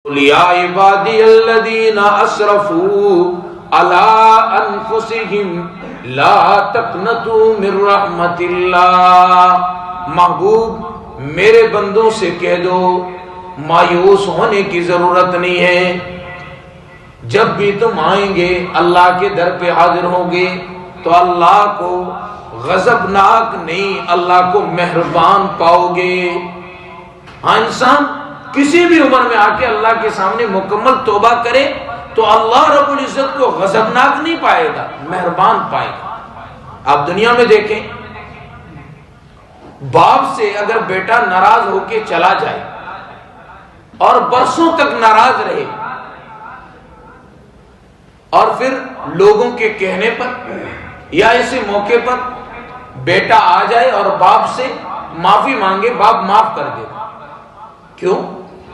یا عبادی الذین اسرفوا علی انفسہم لا تقنطوا من رحمت اللہ۔ محبوب میرے بندوں سے کہہ دو مایوس ہونے کی ضرورت نہیں ہے۔ جب بھی تم آئیں گے اللہ کے در پہ حاضر ہوں گے تو اللہ کو غضبناک نہیں، اللہ کو مہربان پاؤ گے۔ ہاں، انسان کسی بھی عمر میں آ کے اللہ کے سامنے مکمل توبہ کرے تو اللہ رب العزت کو غضبناک نہیں پائے گا، مہربان پائے گا۔ آپ دنیا میں دیکھیں، باپ سے اگر بیٹا ناراض ہو کے چلا جائے اور برسوں تک ناراض رہے اور پھر لوگوں کے کہنے پر یا ایسے موقع پر بیٹا آ جائے اور باپ سے معافی مانگے، باپ معاف کر دے۔ کیوں؟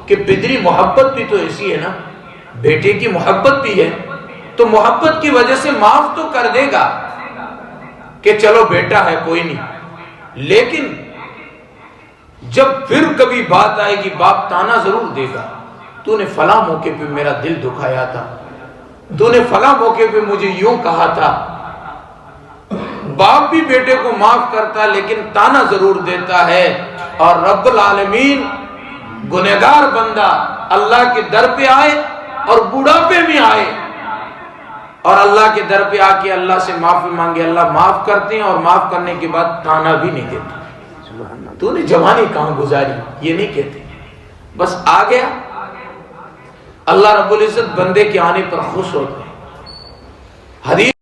کہ پدری محبت بھی تو ایسی ہے نا، بیٹے کی محبت بھی ہے تو محبت کی وجہ سے معاف تو کر دے گا کہ چلو بیٹا ہے کوئی نہیں، لیکن جب پھر کبھی بات آئے گی باپ تانا ضرور دے گا، تو نے فلاں موقع پہ میرا دل دکھایا تھا، تو نے فلاں موقع پہ مجھے یوں کہا تھا۔ باپ بھی بیٹے کو معاف کرتا لیکن تانا ضرور دیتا ہے، اور رب العالمین گنہگار بندہ اللہ کے در پہ آئے اور بڑھاپے میں آئے اور اللہ کے در پہ آ کے اللہ سے معافی مانگے، اللہ معاف کرتے ہیں، اور معاف کرنے کے بعد تانا بھی نہیں دیتے تو نے جوانی کہاں گزاری، یہ نہیں کہتے، بس آ گیا۔ اللہ رب العزت بندے کے آنے پر خوش ہوتے ہیں۔ حدیث